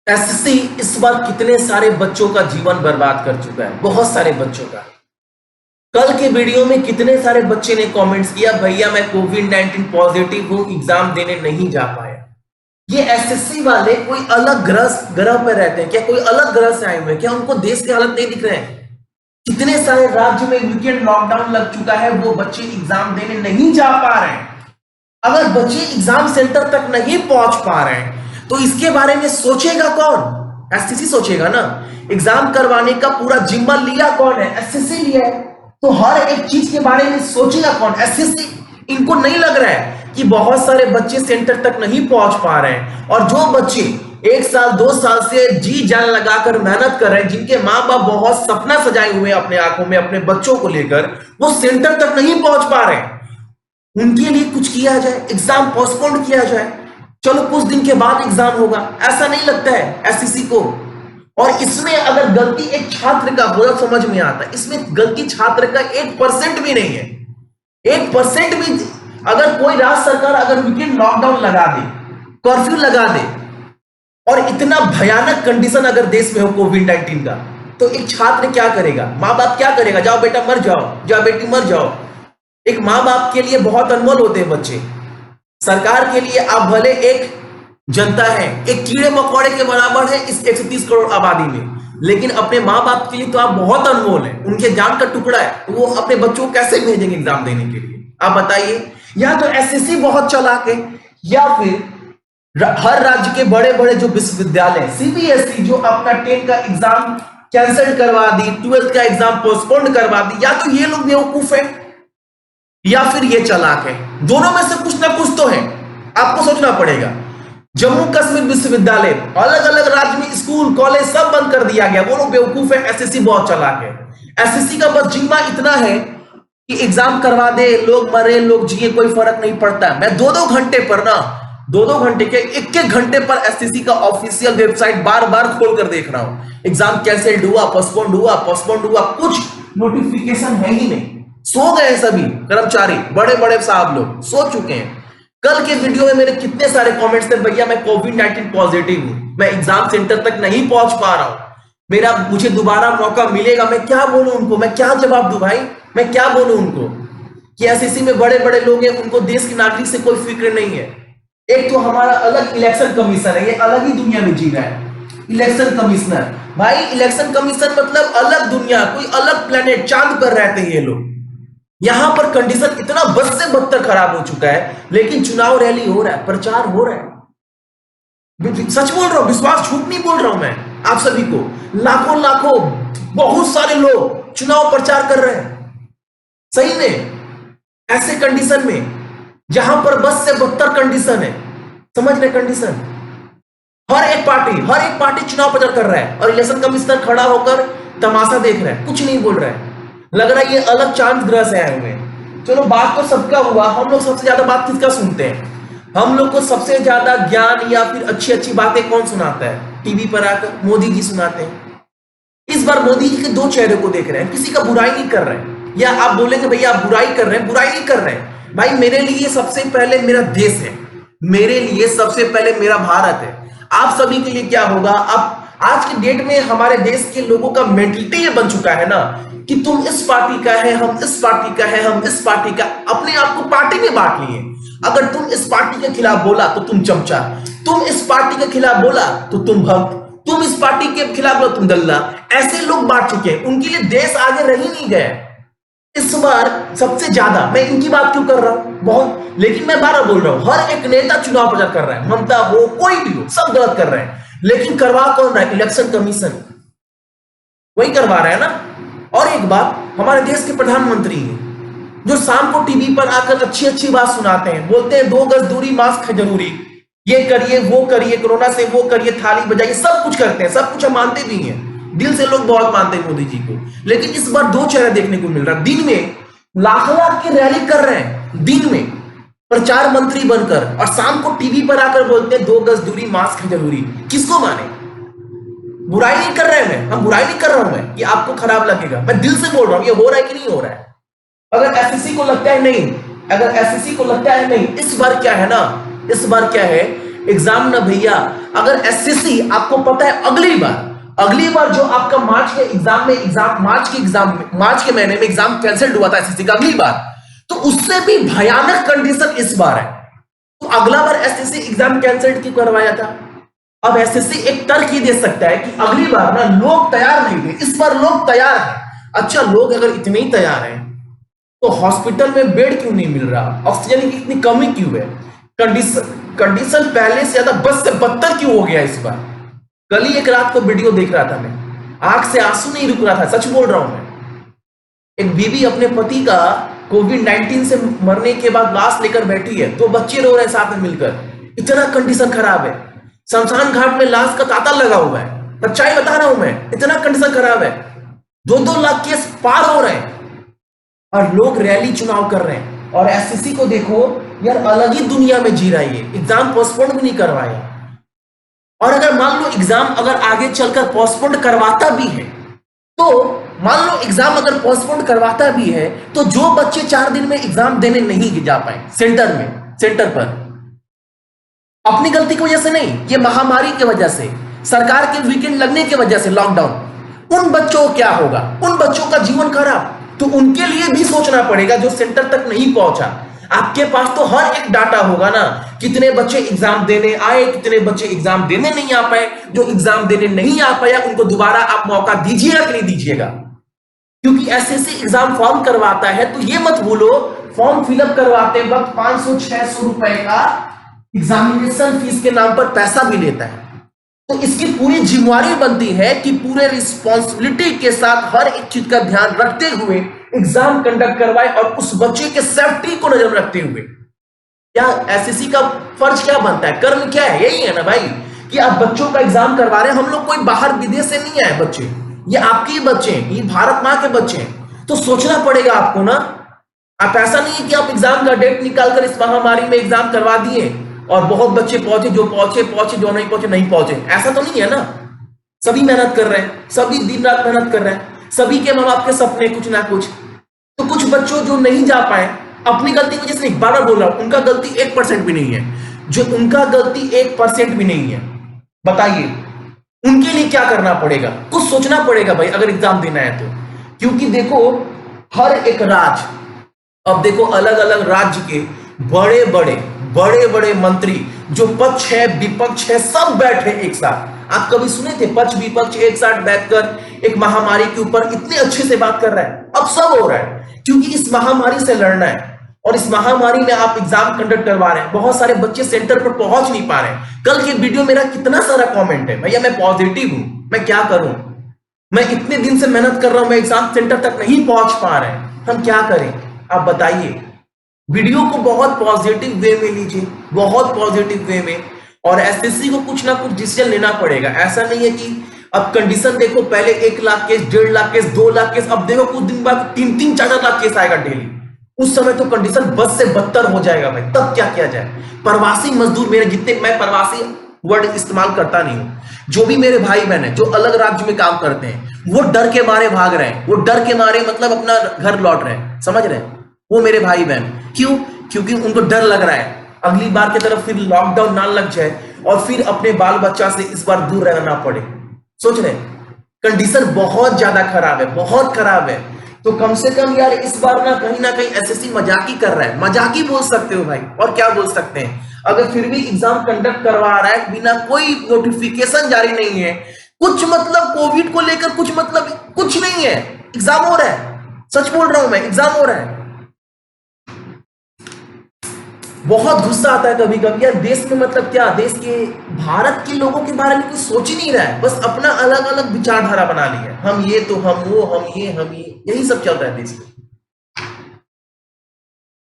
SSC इस बार कितने सारे बच्चों का जीवन बर्बाद कर चुका है, बहुत सारे बच्चों का। कल के वीडियो में कितने सारे बच्चे ने कमेंट्स किया, भैया मैं कोविड-19 पॉजिटिव हूं, एग्जाम देने नहीं जा पाया। ये एसएससी वाले कोई अलग ग्रह पर रहते हैं क्या? कोई अलग ग्रह से आए हुए हैं क्या? उनको देश के हालत नहीं दिख रहे हैं? कितने सारे राज्य में वीकेंड लॉकडाउन लग चुका है, वो बच्चे एग्जाम देने नहीं जा पा रहे हैं। अगर बच्चे एग्जाम सेंटर तक नहीं पहुंच पा रहे हैं तो इसके बारे में सोचेगा कौन? एसएससी सोचेगा ना। एग्जाम करवाने का पूरा जिम्मा लिया कौन है? एसएससी लिया है। तो हर एक चीज के बारे में सोचेगा कौन? एसएससी। इनको नहीं लग रहा है कि बहुत सारे बच्चे सेंटर तक नहीं पहुंच पा रहे हैं, और जो बच्चे 1 साल 2 साल से जी जान लगाकर मेहनत कर रहे हैं, जिनके माँ बाप बहुत सपना सजाए हुए हैं अपने आंखों में अपने बच्चों को लेकर, वो सेंटर तक नहीं पहुंच पा रहे हैं। उनके लिए कुछ किया जाए, एग्जाम पोस्टपोन किया जाए, चलो कुछ दिन के बाद एग्जाम होगा। ऐसा नहीं लगता है एसएससी को? और इसमें अगर गलती एक छात्र का हो, समझ में आता है, इसमें गलती छात्र का 1% भी नहीं है। 1% भी अगर कोई राज्य सरकार अगर वीकेंड लॉकडाउन लगा दे, कर्फ्यू लगा दे, और इतना भयानक कंडीशन अगर देश में हो कोविड-19 का, तो एक छात्र क्या करेगा? माँ बाप क्या करेगा? जाओ बेटा मर जाओ, जाओ बेटी मर जाओ। एक माँ बाप के लिए बहुत अनमोल होते हैं बच्चे। सरकार के लिए आप भले एक जनता है, एक कीड़े मकोड़े के बराबर है इस 130 करोड़ आबादी में, लेकिन अपने माँ बाप के लिए तो आप बहुत अनमोल है, उनके जान का टुकड़ा है। तो वो अपने बच्चों को कैसे भेजेंगे एग्जाम देने के लिए? आप बताइए। या तो एसएससी बहुत चालाक है, या फिर हर राज्य के बड़े बड़े जो विश्वविद्यालय, सीबीएसई जो अपना 10 का एग्जाम कैंसिल करवा दी, 12th का एग्जाम पोस्टपोन करवा दी, या तो ये लोग बेवकूफ है या फिर ये चालाक है। दोनों में से कुछ ना कुछ तो है, आपको सोचना पड़ेगा। जम्मू कश्मीर विश्वविद्यालय, अलग अलग राज्य में स्कूल कॉलेज सब बंद कर दिया गया, वो लोग बेवकूफ है। एसएससी बहुत चालाक है। एसएससी का बस जिम्मा इतना है कि एग्जाम करवा दे, लोग मरे लोग जिए, कोई फर्क नहीं पड़ता। मैं 2-2 घंटे पर ना, 2-2 घंटे के 1-1 घंटे पर एसएससी का ऑफिशियल वेबसाइट बार बार खोल कर देख रहा हूं। एग्जाम कैंसिल हुआ, पोस्टपोन्ड हुआ, पोस्टपोन्ड हुआ, कुछ नोटिफिकेशन है ही नहीं। सो गए सभी कर्मचारी, बड़े बड़े साहब लोग सो चुके हैं। कल के वीडियो में मेरे कितने सारे कमेंट्स थे, भैया मैं कोविड-19 पॉजिटिव हूं, मैं एग्जाम सेंटर तक नहीं पहुंच पा रहा हूं, मुझे दोबारा मौका मिलेगा। मैं क्या बोलूं उनको? मैं क्या जवाब दूं भाई? मैं क्या बोलूं उनको कि एसएससी में बड़े बड़े लोग हैं, उनको देश के नागरिक से कोई फिक्र नहीं है। एक तो हमारा अलग इलेक्शन कमीशन है, ये अलग ही दुनिया में जी रहा है। इलेक्शन कमिश्नर भाई, इलेक्शन कमीशन मतलब अलग दुनिया, कोई अलग प्लेनेट, चांद पर रहते हैं ये लोग। यहां पर कंडीशन इतना बद से बदतर खराब हो चुका है, लेकिन चुनाव रैली हो रहा है, प्रचार हो रहा है। सच बोल रहा हूं, विश्वास झूठ नहीं बोल रहा हूं मैं आप सभी को। लाखों लाखों बहुत सारे लोग चुनाव प्रचार कर रहे हैं सही में। ऐसे कंडीशन में जहां पर बस से बदतर कंडीशन है, समझ रहे कंडीशन। हर एक पार्टी चुनाव प्रचार कर रहा है, और इलेक्शन कमिश्नर खड़ा होकर तमाशा देख रहा है, कुछ नहीं बोल रहा है। लग रहा है ये अलग चांद ग्रह से आए हुए हैं। चलो बात तो सबका हुआ, हम लोग सबसे ज्यादा बात किसका सुनते हैं? हम लोग को सबसे ज्यादा ज्ञान या फिर अच्छी अच्छी बातें कौन सुनाता है? टीवी पर आकर मोदी जी सुनाते हैं। इस बार मोदी जी के 2 चेहरे को देख रहे हैं, किसी का बुराई नहीं कर रहे हैं। या आप बोलेंगे भैया आप बुराई कर रहे हैं, बुराई नहीं कर रहे हैं भाई। मेरे लिए सबसे पहले मेरा देश है, मेरे लिए सबसे पहले मेरा भारत है। आप सभी के लिए क्या होगा? अब आज के डेट में हमारे देश के लोगों का मेंटलिटी ये बन चुका है ना कि तुम इस पार्टी का है, हम इस पार्टी का है, हम इस पार्टी का, अपने आप को पार्टी में बांट लिए। अगर तुम इस पार्टी के खिलाफ बोला तो तुम चमचा, तुम इस पार्टी के खिलाफ बोला तो तुम भक्त, तुम इस पार्टी के खिलाफ बोला तुम दल्ला। ऐसे लोग बांट चुके हैं, उनके लिए देश आगे रह ही नहीं गया। इस बार सबसे ज्यादा मैं इनकी बात क्यों कर रहा हूं बहुत, लेकिन मैं 12 बोल रहा हूं। हर एक नेता चुनाव प्रचार कर रहा है, ममता हो कोई भी हो, सब गलत कर रहे हैं, लेकिन करवा कौन रहा है? इलेक्शन कमीशन वही करवा रहा है ना। और एक बात, हमारे देश के प्रधानमंत्री हैं जो शाम को टीवी पर आकर अच्छी अच्छी बात सुनाते हैं, बोलते हैं 2 गज दूरी, मास्क है जरूरी, ये करिए वो करिए, कोरोना से वो करिए, थाली बजाइए, सब कुछ करते हैं, सब कुछ हम मानते भी हैं, दिल से लोग बहुत मानते हैं मोदी जी को। लेकिन इस बार 2 चेहरे देखने को मिल रहा है। दिन में लाख लाख की रैली कर रहे हैं, दिन में प्रचार मंत्री बनकर, और शाम को टीवी पर आकर बोलते हैं 2 गज दूरी, मास्क है जरूरी। किसको माने? बुराई नहीं कर रहे हैं, हम बुराई नहीं कर रहा हूं मैं, ये आपको खराब लगेगा, मैं दिल से बोल रहा हूं ये हो रहा है कि नहीं हो रहा है। अगर एसएससी को लगता है नहीं, अगर एसएससी को लगता है नहीं, इस बार क्या है ना, इस बार क्या है, एग्जाम ना भैया, अगर एसएससी आपको पता है अगली बार जो आपका मार्च के महीने में एग्जाम कैंसिल हुआ था एसएससी का अगली बार, तो उससे भी भयानक कंडीशन इस बार है। तो अगला बार एसएससी एग्जाम कैंसिल क्यों करवाया था? अब एसएससी एक तर्क ही दे सकता है कि अगली बार ना लोग तैयार नहीं थे, इस बार लोग तैयार हैं। अच्छा, लोग अगर इतने ही तैयार हैं तो हॉस्पिटल में बेड क्यों नहीं मिल रहा? ऑक्सीजन की इतनी कमी क्यों है? कंडीशन पहले से ज्यादा बस से बदतर क्यों हो गया इस बार? कल ही एक रात को वीडियो देख रहा था मैं, आंख से आंसू नहीं रुक रहा था, सच बोल रहा हूं मैं। एक बीवी अपने पति का कोविड-19 से मरने के बाद लाश लेकर बैठी है, 2 बच्चे रो रहे हैं साथ में मिलकर, इतना कंडीशन खराब है। शमशान घाट में लाश का तांता लगा हुआ है, सच्चाई बता रहा हूं मैं, इतना कंडीशन खराब है। 2-2 लाख केस पार हो रहे हैं और लोग रैली चुनाव कर रहे हैं। और एसएससी को देखो यार, अलग ही दुनिया में जी रहा है, एग्जाम पोस्टपोन भी नहीं करवाया। और अगर मान लो एग्जाम अगर आगे चलकर पोस्टपोन करवाता भी है, तो मान लो एग्जाम अगर पोस्टपोन करवाता भी है, तो जो बच्चे 4 दिन में एग्जाम देने नहीं जा पाए सेंटर पर, अपनी गलती की वजह से नहीं, ये महामारी की वजह से, सरकार के वीकेंड लगने की वजह से, लॉकडाउन, उन बच्चों को क्या होगा? उन बच्चों का जीवन खराब। तो उनके लिए भी सोचना पड़ेगा जो सेंटर तक नहीं पहुंचा। आपके पास तो हर एक डाटा होगा ना, कितने बच्चे एग्जाम देने आए, कितने बच्चे एग्जाम देने नहीं आ पाए। जो एग्जाम देने नहीं आ पाया उनको दोबारा आप मौका दीजिएगा कि नहीं दीजिएगा? क्योंकि एसएससी एग्जाम फॉर्म करवाता है, तो ये मत भूलो, फॉर्म फिलअप करवाते वक्त 500-600 रुपए का एग्जामिनेशन फीस के नाम पर पैसा भी लेता है। तो इसकी पूरी जिम्मेवारी बनती है कि पूरे रिस्पॉन्सिबिलिटी के साथ हर एक चीज का ध्यान रखते हुए एग्जाम कंडक्ट करवाए और उस बच्चे के सेफ्टी को नजर रखते हुए। क्या एसएससी का फर्ज क्या बनता है, कर्म क्या है? यही है ना भाई, कि आप बच्चों का एग्जाम करवा रहे हैं। हम लोग कोई बाहर विदेश से नहीं आए बच्चे, ये आपके ही बच्चे हैं, ये भारत माँ के बच्चे हैं। तो सोचना पड़ेगा आपको ना। आप ऐसा नहीं है कि आप एग्जाम का डेट निकालकर इस महामारी में एग्जाम करवा दिए और बहुत बच्चे पहुंचे, जो पहुंचे, जो नहीं पहुंचे, ऐसा तो नहीं है ना। सभी मेहनत कर रहे हैं, सभी दिन रात मेहनत कर रहे हैं, सभी के माँ बाप के सपने कुछ ना कुछ। तो कुछ बच्चों जो नहीं जा पाए अपनी गलती की वजह से, बार बार बोल रहा हूं, उनका गलती 1% भी नहीं है। जो उनका गलती 1% भी नहीं है, बताइए उनके लिए क्या करना पड़ेगा? कुछ सोचना पड़ेगा भाई अगर एग्जाम देना है तो। क्योंकि देखो हर एक राज्य, अब देखो अलग अलग राज्य के बड़े बड़े मंत्री, जो पक्ष है विपक्ष है, सब बैठे एक साथ। आप कभी सुने थे पक्ष विपक्ष एक साथ बैठकर एक महामारी के ऊपर इतने अच्छे से बात कर रहे हैं? अब सब हो रहा है क्योंकि इस महामारी से लड़ना है। और इस महामारी में आप एग्जाम कंडक्ट करवा रहे हैं, बहुत सारे बच्चे सेंटर पर पहुंच नहीं पा रहे हैं। कल के वीडियो मेरा कितना सारा कमेंट है, भैया मैं पॉजिटिव हूं, मैं क्या करूं, मैं इतने दिन से मेहनत कर रहा हूं, मैं एग्जाम सेंटर तक नहीं पहुंच पा रहे हैं, हम क्या करें? आप बताइए। वीडियो को बहुत पॉजिटिव वे में लीजिए, बहुत पॉजिटिव वे में। और एसएससी को कुछ ना कुछ डिसीजन लेना पड़ेगा। ऐसा नहीं है कि अब कंडीशन देखो, पहले 1 lakh case, 1.5 lakh case, 2 lakh case, अब देखो कुछ दिन बाद 3-3, 4 लाख केस आएगा डेली। उस समय तो कंडीशन बस से बदतर हो जाएगा भाई, तब क्या किया जाए? प्रवासी मजदूर, मेरे जितने, मैं प्रवासी वर्ड इस्तेमाल करता नहीं हूं, जो भी मेरे भाई बहन है जो अलग राज्य में काम करते हैं, वो डर के मारे भाग रहे हैं। वो डर के मारे मतलब अपना घर लौट रहे हैं, समझ रहे हैं? वो मेरे भाई बहन क्यों? क्योंकि उनको डर लग रहा है अगली बार की तरफ फिर लॉकडाउन ना लग जाए और फिर अपने बाल बच्चा से इस बार दूर रहना पड़े। सोच रहे हैं कंडीशन बहुत ज्यादा खराब है, बहुत खराब है। तो कम से कम यार इस बार ना कहीं एसएससी मजाक ही कर रहा है। मजाक ही बोल सकते हो भाई, और क्या बोल सकते हैं? अगर फिर भी एग्जाम कंडक्ट करवा रहा है बिना कोई नोटिफिकेशन जारी नहीं है, कुछ मतलब कोविड को लेकर कुछ मतलब कुछ नहीं है, एग्जाम हो रहा है। सच बोल रहा हूं मैं, एग्जाम हो रहा है। बहुत गुस्सा आता है कभी कभी यार, देश में मतलब क्या, देश के भारत के लोगों के बारे में कुछ सोच ही नहीं रहा है, बस अपना अलग अलग विचारधारा बना लिया है। हम ये तो हम वो, हम ये यही सब चल रहा है देश में।